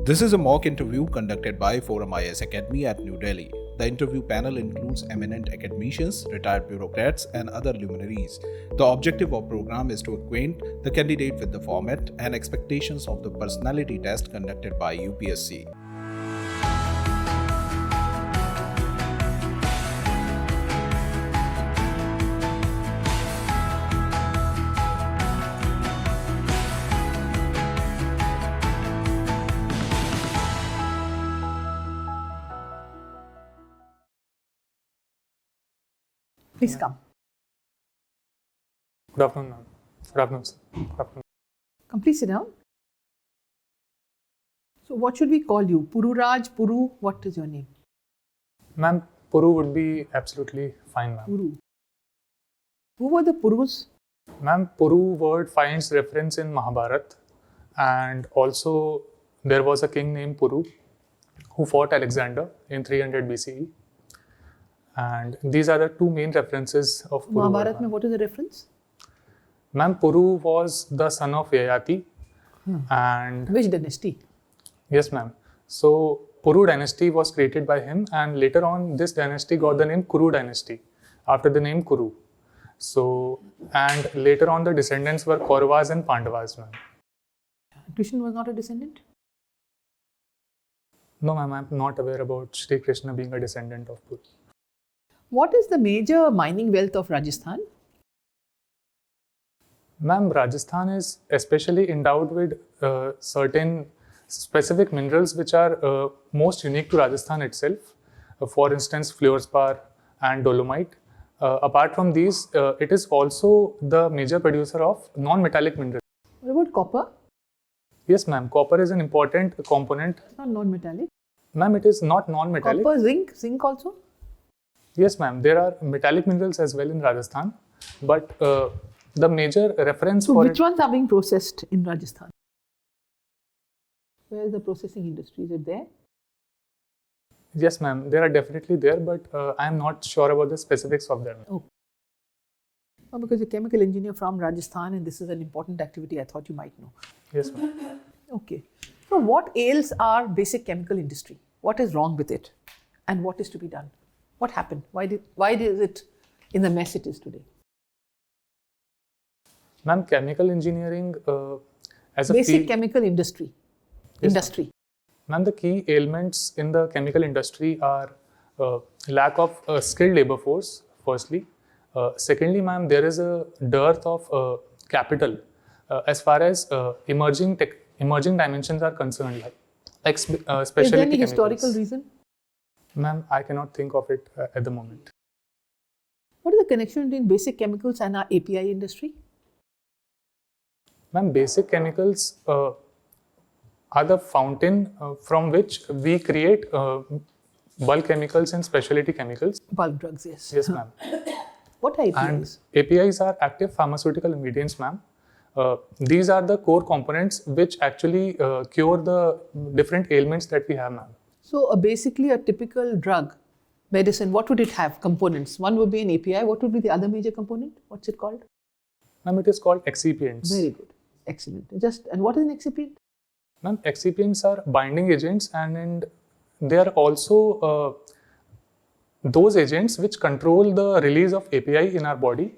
This is a mock interview conducted by ForumIAS Academy at New Delhi. The interview panel includes eminent academicians, retired bureaucrats, and other luminaries. The objective of the program is to acquaint the candidate with the format and expectations of the personality test conducted by UPSC. Please come. Good afternoon, ma'am. Good afternoon, sir. Good afternoon. Come, please sit down. So, what should we call you? Pururaj, Puru, what is your name? Ma'am, Puru would be absolutely fine, ma'am. Puru. Who were the Purus? Ma'am, Puru word finds reference in Mahabharata, and also there was a king named Puru who fought Alexander in 300 BCE. And these are the two main references of Puru. Mahabharata, what is the reference? Ma'am, Puru was the son of Yayati. And which dynasty? yes, ma'am. So, Puru dynasty was created by him, and later on this dynasty got the name Kuru dynasty after the name Kuru. So, and later on the descendants were Kauravas and Pandavas, ma'am. Krishna was not a descendant? No, ma'am, I'm not aware about Sri Krishna being a descendant of Puru. What is the major mining wealth of Rajasthan? Ma'am, Rajasthan is especially endowed with certain specific minerals which are most unique to Rajasthan itself. For instance, fluorspar and dolomite. Apart from these, it is also the major producer of non-metallic minerals. What about copper? Yes, ma'am. Copper is an important component. It's not non-metallic. Ma'am, it is not non-metallic. Copper, zinc also? Yes, ma'am. There are metallic minerals as well in Rajasthan, but the major reference so for which ones are being processed in Rajasthan? Where is the processing industry? Is it there? Yes, ma'am. They are definitely there, but I am not sure about the specifics of them. Oh. Oh, because you're a chemical engineer from Rajasthan and this is an important activity, I thought you might know. Yes, ma'am. Okay. So what ails our basic chemical industry? What is wrong with it? And what is to be done? What happened? Why is it in the mess it is today? Ma'am, chemical engineering as a basic field, chemical industry. Yes, ma'am, the key ailments in the chemical industry are lack of skilled labor force, firstly. Secondly, ma'am, there is a dearth of capital as far as emerging dimensions are concerned, like Is specialty there any chemicals. historical reason? Ma'am, I cannot think of it at the moment. What is the connection between basic chemicals and our API industry? Ma'am, basic chemicals are the fountain from which we create bulk chemicals and specialty chemicals. Bulk drugs, yes. Yes, ma'am. What are APIs? And APIs are active pharmaceutical ingredients, ma'am. These are the core components which actually cure the different ailments that we have, ma'am. So basically a typical drug, medicine, what would it have? Components. One would be an API. What would be the other major component? What's it called? Ma'am, it is called excipients. Very good. Excellent. And what is an excipient? Ma'am, excipients are binding agents and they are also those agents which control the release of API in our body,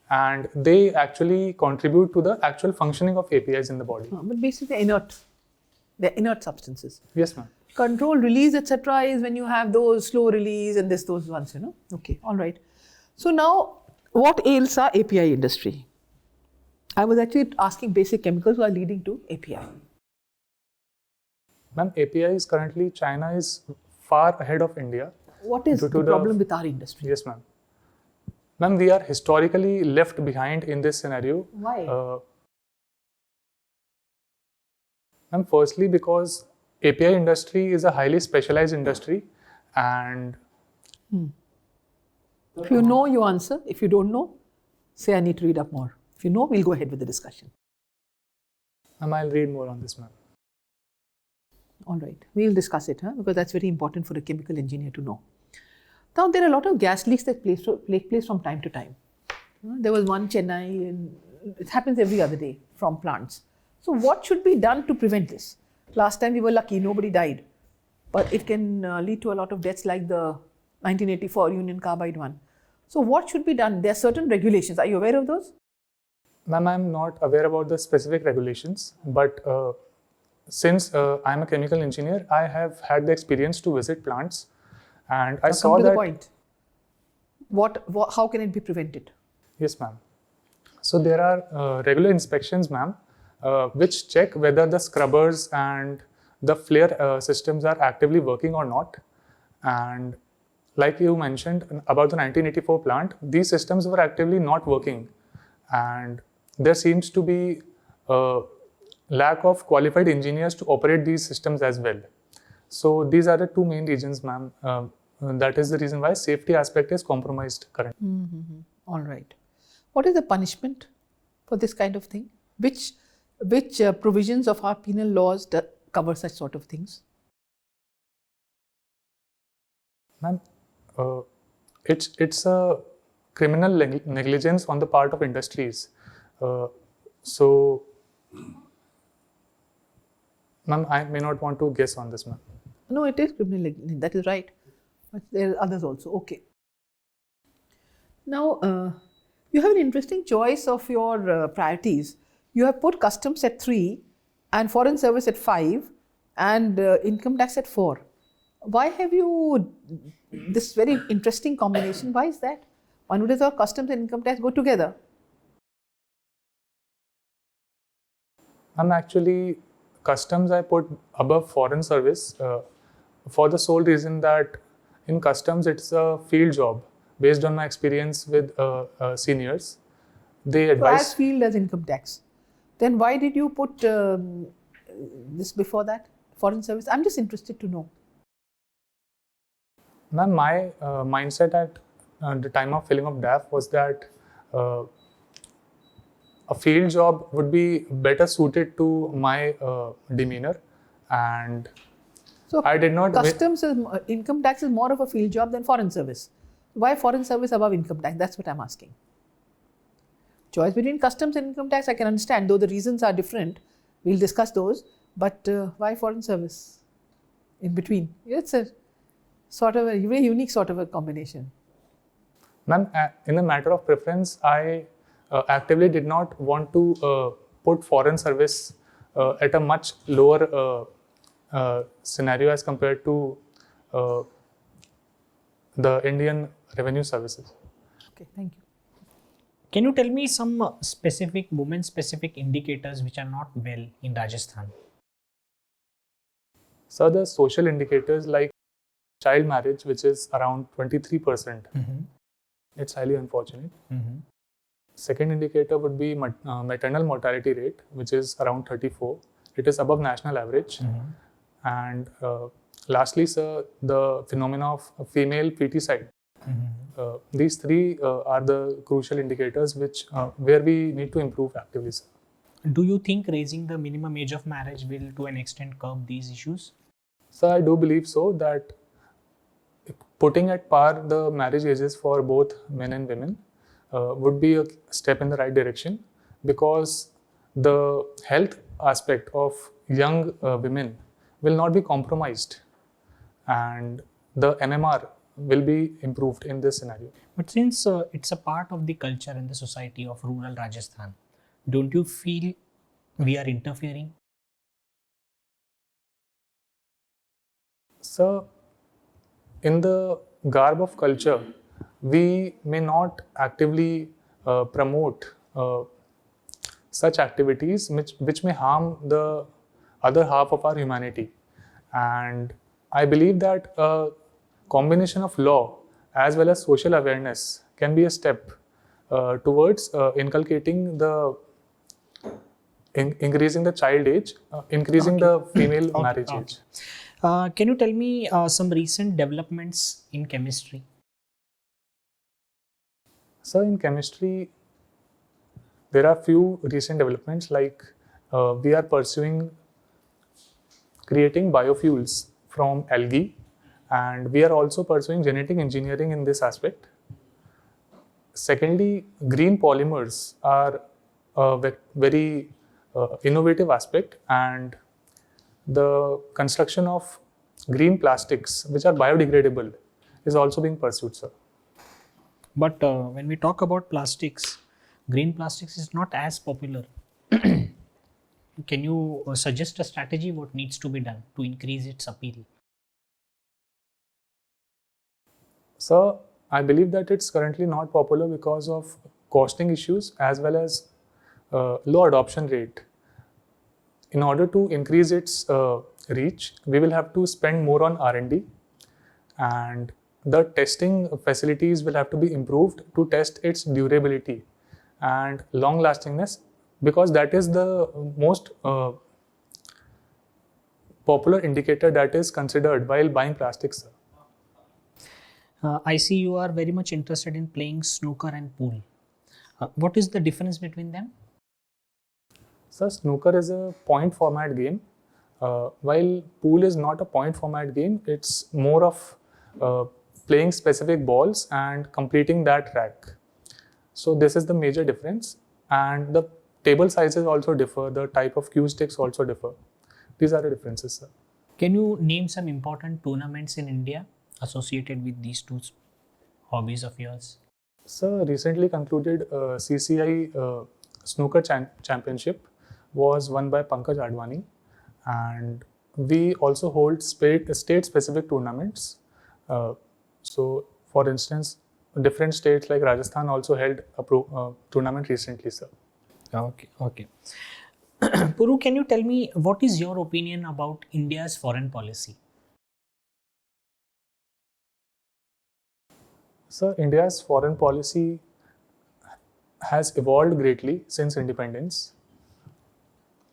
and they actually contribute to the actual functioning of APIs in the body. But basically they're inert substances. Yes, ma'am. Control, release, etc. is when you have those slow release and those ones, Okay, all right. So now, what ails our API industry? I was actually asking basic chemicals who are leading to API. Ma'am, APIs currently, China is far ahead of India. What is the problem with our industry? Yes, ma'am. Ma'am, we are historically left behind in this scenario. Why? Ma'am, firstly, because API industry is a highly specialized industry, and If you know, you answer. If you don't know, say I need to read up more. If you know, we'll go ahead with the discussion. ma'am, I'll read more on this, ma'am. All right, we'll discuss it, because that's very important for a chemical engineer to know. Now, there are a lot of gas leaks that take place from time to time. There was one Chennai, and it happens every other day from plants. So what should be done to prevent this? Last time we were lucky, nobody died. But it can lead to a lot of deaths like the 1984 Union Carbide one. So what should be done? There are certain regulations. Are you aware of those? Ma'am, I'm not aware about the specific regulations, but since I'm a chemical engineer, I have had the experience to visit plants, and I saw come to that. The point. How can it be prevented? Yes, ma'am. So there are regular inspections, ma'am, which check whether the scrubbers and the flare systems are actively working or not. And like you mentioned about the 1984 plant, these systems were actively not working, and there seems to be a lack of qualified engineers to operate these systems as well. So these are the two main reasons, ma'am. That is the reason why safety aspect is compromised currently. All right. What is the punishment for this kind of thing? Which provisions of our penal laws cover such sort of things? Ma'am, it's a criminal negligence on the part of industries. So, ma'am, I may not want to guess on this, ma'am. No, it is criminal negligence. That is right. But there are others also. Okay. Now, you have an interesting choice of your priorities. You have put customs at 3 and foreign service at 5 and income tax at 4. Why have you this very interesting combination? Why is that? One would have thought customs and income tax go together. Actually, customs I put above foreign service for the sole reason that in customs it's a field job. Based on my experience with seniors, they advise. So as field as income tax. Then why did you put this before that, foreign service? I'm just interested to know. Ma'am, my mindset at the time of filling of DAF was that a field job would be better suited to my demeanor, and so I did not. Customs income tax is more of a field job than foreign service. Why foreign service above income tax? That's what I'm asking. Choice between customs and income tax I can understand, though the reasons are different. We'll discuss those. But why foreign service in between? It's a sort of a very unique sort of a combination. Ma'am, in the matter of preference, I actively did not want to put foreign service at a much lower scenario as compared to the Indian revenue services. Okay, thank you. Can you tell me some specific women-specific indicators which are not well in Rajasthan? So the social indicators like child marriage, which is around 23%. It's highly unfortunate. Second indicator would be maternal mortality rate, which is around 34. It is above national average. And lastly, sir, the phenomena of female feticide. These three are the crucial indicators which where we need to improve actively, sir. Do you think raising the minimum age of marriage will to an extent curb these issues? So I do believe so, that putting at par the marriage ages for both men and women would be a step in the right direction, because the health aspect of young women will not be compromised, and the MMR will be improved in this scenario. But since it's a part of the culture and the society of rural Rajasthan, don't you feel we are interfering? So, in the garb of culture, we may not actively promote such activities which may harm the other half of our humanity. And I believe that a combination of law as well as social awareness can be a step towards inculcating the increasing the child age, increasing the female marriage age. Can you tell me some recent developments in chemistry? So in chemistry, there are few recent developments, like we are pursuing creating biofuels from algae, and we are also pursuing genetic engineering in this aspect. Secondly, green polymers are a very innovative aspect, and the construction of green plastics, which are biodegradable, is also being pursued, sir. But when we talk about plastics, green plastics is not as popular. Can you suggest a strategy what needs to be done to increase its appeal? So I believe that it's currently not popular because of costing issues as well as low adoption rate. In order to increase its reach, we will have to spend more on R&D, and the testing facilities will have to be improved to test its durability and long lastingness, because that is the most popular indicator that is considered while buying plastics. I see you are very much interested in playing snooker and pool. What is the difference between them? So snooker is a point format game, while pool is not a point format game. It's more of playing specific balls and completing that rack. So this is the major difference, and the table sizes also differ. The type of cue sticks also differ. These are the differences, sir. Can you name some important tournaments in India associated with these two hobbies of yours? So recently concluded CCI snooker championship was won by Pankaj Advani, and we also hold state-specific tournaments. So, for instance, different states like Rajasthan also held a tournament recently, sir. Okay. Puru, can you tell me what is your opinion about India's foreign policy? So, India's foreign policy has evolved greatly since independence.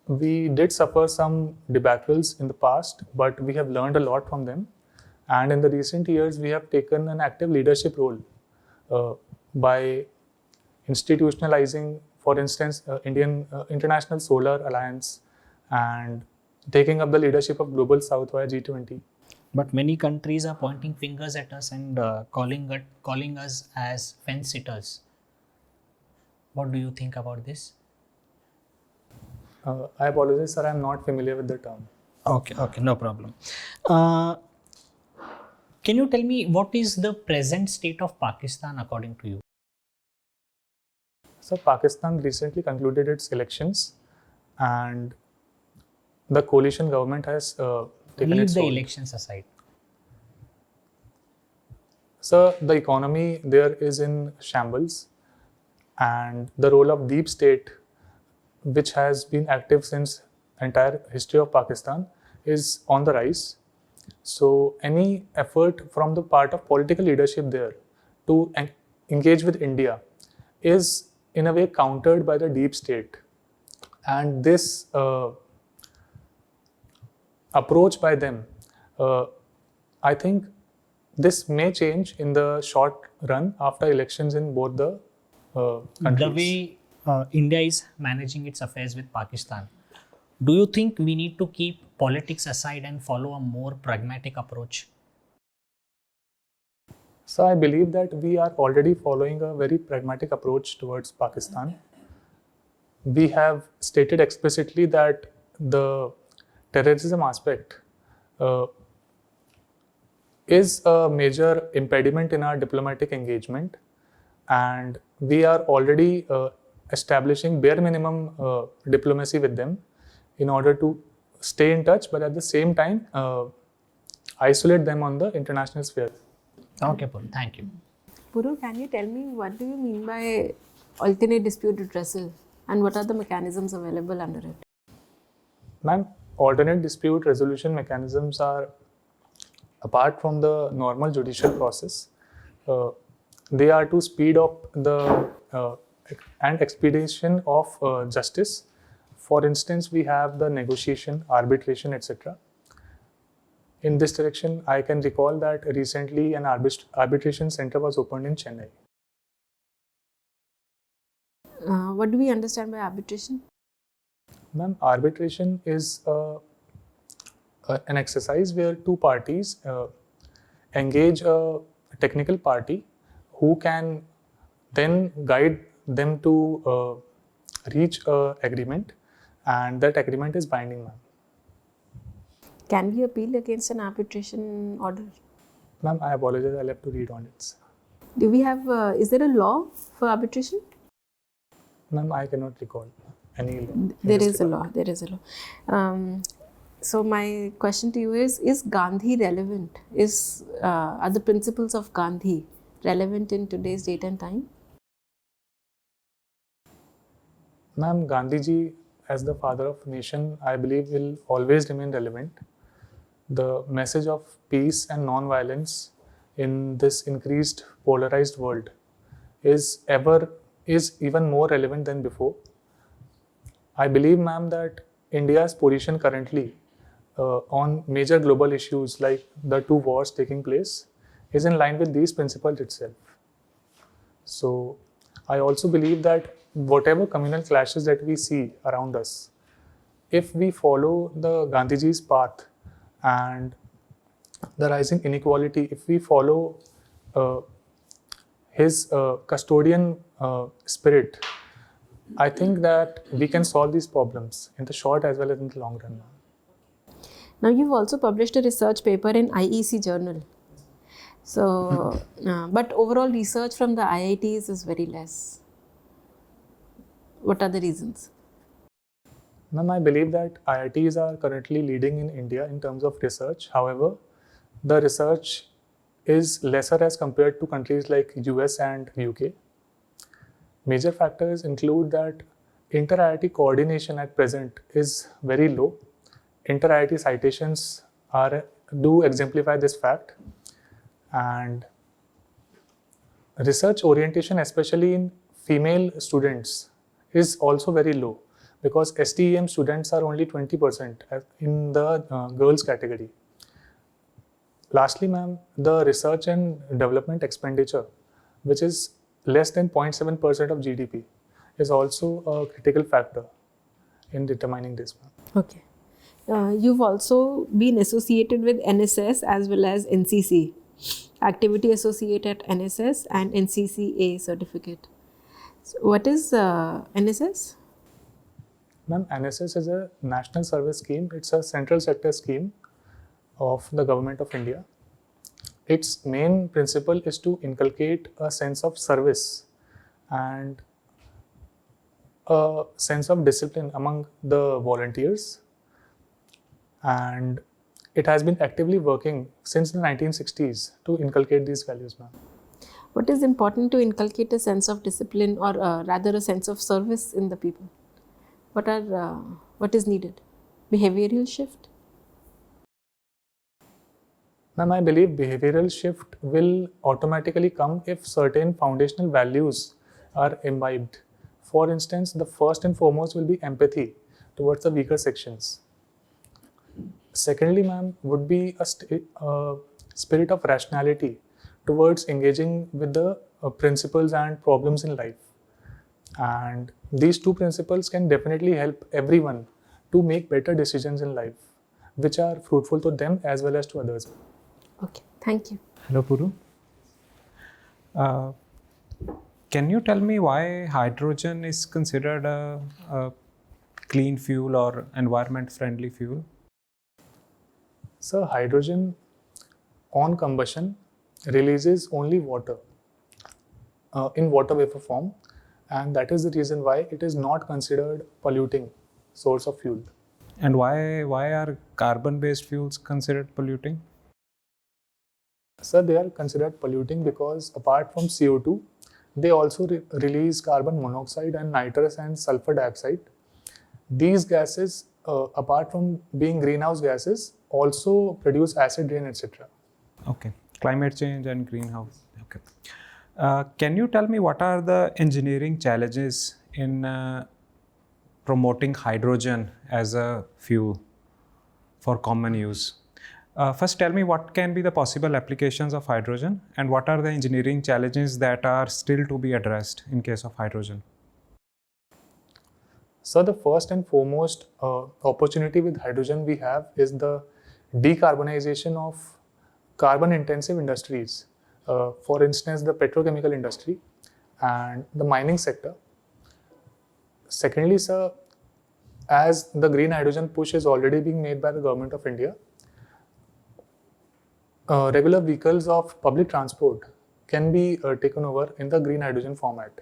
We did suffer some debacles in the past, but we have learned a lot from them. And in the recent years, we have taken an active leadership role by institutionalizing, for instance, International Solar Alliance, and taking up the leadership of Global South via G20. But many countries are pointing fingers at us and calling us as fence sitters. What do you think about this? I apologize, sir, I am not familiar with the term. Okay, no problem. Can you tell me what is the present state of Pakistan according to you? So Pakistan recently concluded its elections, and the coalition government has taken Leave its the role. elections aside. So the economy there is in shambles, and the role of deep state, which has been active since entire history of Pakistan, is on the rise. So any effort from the part of political leadership there to engage with India is in a way countered by the deep state. And this approach by them, I think this may change in the short run after elections in both the countries. The way India is managing its affairs with Pakistan, do you think we need to keep politics aside and follow a more pragmatic approach? So I believe that we are already following a very pragmatic approach towards Pakistan. We have stated explicitly that the terrorism aspect is a major impediment in our diplomatic engagement, and we are already establishing bare minimum diplomacy with them in order to stay in touch, but at the same time isolate them on the international sphere. Okay, Puru, thank you. Puru, can you tell me what do you mean by alternate dispute redressal and what are the mechanisms available under it? Ma'am, alternate dispute resolution mechanisms are, apart from the normal judicial process, they are to speed up the and expedition of justice. For instance, we have the negotiation, arbitration, etc. In this direction, I can recall that recently an arbitration center was opened in Chennai. What do we understand by arbitration? Ma'am, arbitration is an exercise where two parties engage a technical party who can then guide them to reach an agreement, and that agreement is binding, ma'am. Can we appeal against an arbitration order? Ma'am, I apologize, I'll have to read on it. Do we have, is there a law for arbitration? Ma'am, I cannot recall any law. There is a law. So my question to you is Gandhi relevant? Are the principles of Gandhi relevant in today's date and time? Ma'am, Gandhiji, as the father of nation, I believe will always remain relevant. The message of peace and non-violence in this increased polarized world is even more relevant than before. I believe, ma'am, that India's position currently on major global issues like the 2 wars taking place is in line with these principles itself. So I also believe that whatever communal clashes that we see around us, if we follow the Gandhiji's path and the rising inequality, if we follow his custodian spirit, I think that we can solve these problems in the short as well as in the long run. Now, you've also published a research paper in IEC journal. So, but overall research from the IITs is very less. What are the reasons? Ma'am, I believe that IITs are currently leading in India in terms of research. However, the research is lesser as compared to countries like US and UK. Major factors include that inter-IIT coordination at present is very low. Inter-IIT citations do exemplify this fact, and research orientation, especially in female students, is also very low because STEM students are only 20% in the girls category. Lastly, ma'am, the research and development expenditure, which is less than 0.7% of GDP, is also a critical factor in determining this, ma'am. Okay. You've also been associated with NSS as well as NCC, Activity Associate at NSS and NCCA certificate. So what is NSS? Ma'am, NSS is a national service scheme. It's a central sector scheme of the government of India. Its main principle is to inculcate a sense of service and a sense of discipline among the volunteers. And it has been actively working since the 1960s to inculcate these values, ma'am. What is important to inculcate a sense of discipline or rather a sense of service in the people? What is needed? Behavioral shift? Ma'am, I believe behavioral shift will automatically come if certain foundational values are imbibed. For instance, the first and foremost will be empathy towards the weaker sections. Secondly, ma'am, would be a spirit of rationality towards engaging with the principles and problems in life. And these 2 principles can definitely help everyone to make better decisions in life, which are fruitful to them as well as to others. Okay, thank you. Hello, Puru. Can you tell me why hydrogen is considered a clean fuel or environment-friendly fuel? So, hydrogen on combustion releases only water in water vapor form, and that is the reason why it is not considered polluting source of fuel. And why are carbon-based fuels considered polluting? Sir, they are considered polluting because apart from CO2, they also release carbon monoxide and nitrous and sulfur dioxide. These gases, apart from being greenhouse gases, also produce acid rain, etc. Okay, climate change and greenhouse. Okay. Can you tell me what are the engineering challenges in promoting hydrogen as a fuel for common use? First, tell me what can be the possible applications of hydrogen and what are the engineering challenges that are still to be addressed in case of hydrogen? So, the first and foremost opportunity with hydrogen we have is the decarbonization of carbon-intensive industries. For instance, the petrochemical industry and the mining sector. Secondly, sir, as the green hydrogen push is already being made by the government of India, regular vehicles of public transport can be taken over in the green hydrogen format.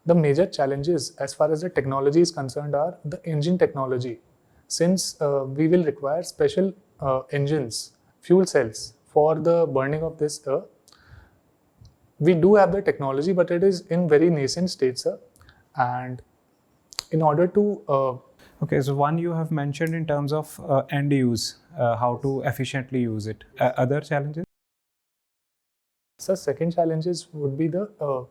The major challenges as far as the technology is concerned are the engine technology, since we will require special engines, fuel cells for the burning of this. We do have the technology, but it is in very nascent state, sir. And in order to Okay, so one you have mentioned in terms of end use, how to efficiently use it. Other challenges? So second challenges would be the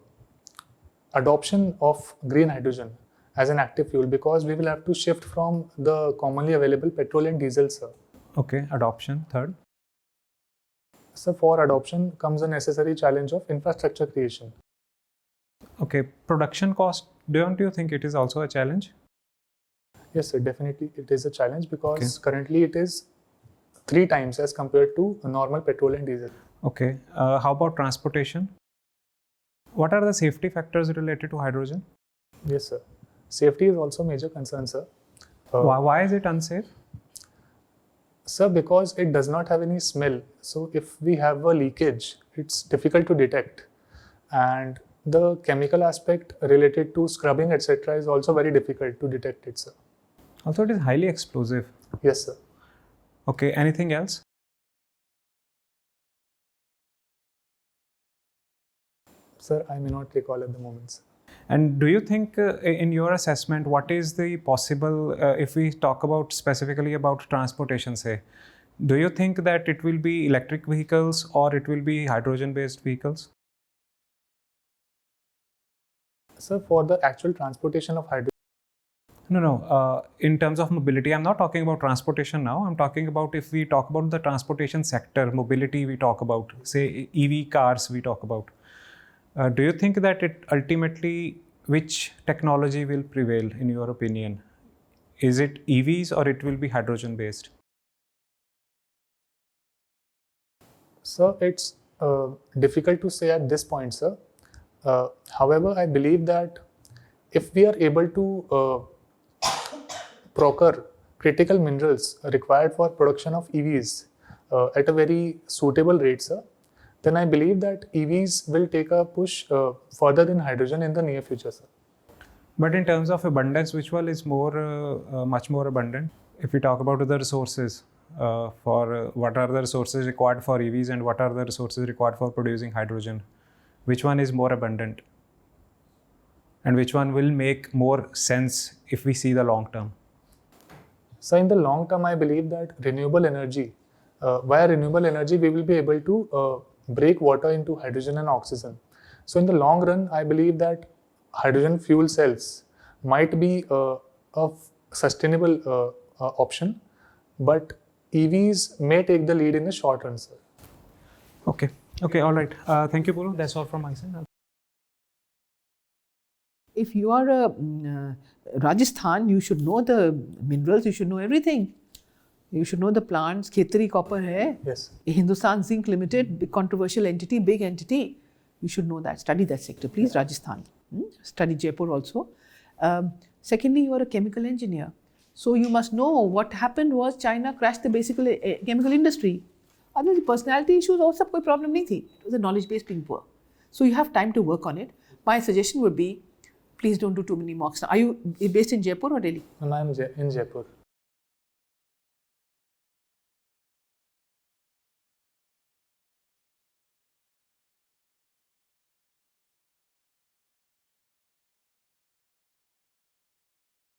adoption of green hydrogen as an active fuel, because we will have to shift from the commonly available petrol and diesel, sir. Okay, adoption. Third? So for adoption comes a necessary challenge of infrastructure creation. Okay, production cost, don't you think it is also a challenge? Yes, sir, definitely it is a challenge, because currently it is 3 times as compared to normal petrol and diesel. Okay, how about transportation? What are the safety factors related to hydrogen? Yes, sir. Safety is also a major concern, sir. Why is it unsafe? Sir, because it does not have any smell. So if we have a leakage, it's difficult to detect. And the chemical aspect related to scrubbing, etc. is also very difficult to detect it, sir. Also, it is highly explosive. Yes, sir. Okay, anything else? Sir, I may not recall at the moment, sir. And do you think, in your assessment, what is the possible, if we talk about specifically about transportation, say, do you think that it will be electric vehicles or it will be hydrogen-based vehicles? Sir, for the actual transportation of hydrogen, No. In terms of mobility, I'm not talking about transportation now. I'm talking about, if we talk about the transportation sector, mobility we talk about, say EV cars we talk about. Do you think that it ultimately, which technology will prevail in your opinion? Is it EVs or it will be hydrogen based? sir, it's difficult to say at this point, sir. However, I believe that if we are able to procure critical minerals required for production of EVs at a very suitable rate, sir, then I believe that EVs will take a push further than hydrogen in the near future, sir. But in terms of abundance, which one is more, much more abundant? If we talk about the resources, what are the resources required for EVs and what are the resources required for producing hydrogen? Which one is more abundant? And which one will make more sense if we see the long term? So in the long term, I believe that renewable energy, via renewable energy, we will be able to break water into hydrogen and oxygen. So in the long run, I believe that hydrogen fuel cells might be a sustainable option, but EVs may take the lead in the short run, sir. Okay, all right. Thank you, Puru. That's all from my side. If you are a Rajasthan, you should know the minerals, you should know everything. You should know the plants. Khetri copper hai. Yes. Hindustan Zinc Limited, big controversial entity, big entity. You should know that. Study that sector, please. Rajasthan. Study Jaipur also. Secondly, you are a chemical engineer. So you must know what happened was China crashed the basic chemical industry. Other personality issues, और सब कोई problem नहीं थी. It was a knowledge base being poor. So you have time to work on it. My suggestion would be, please don't do too many mocks. Are you based in Jaipur or Delhi? And I am in Jaipur.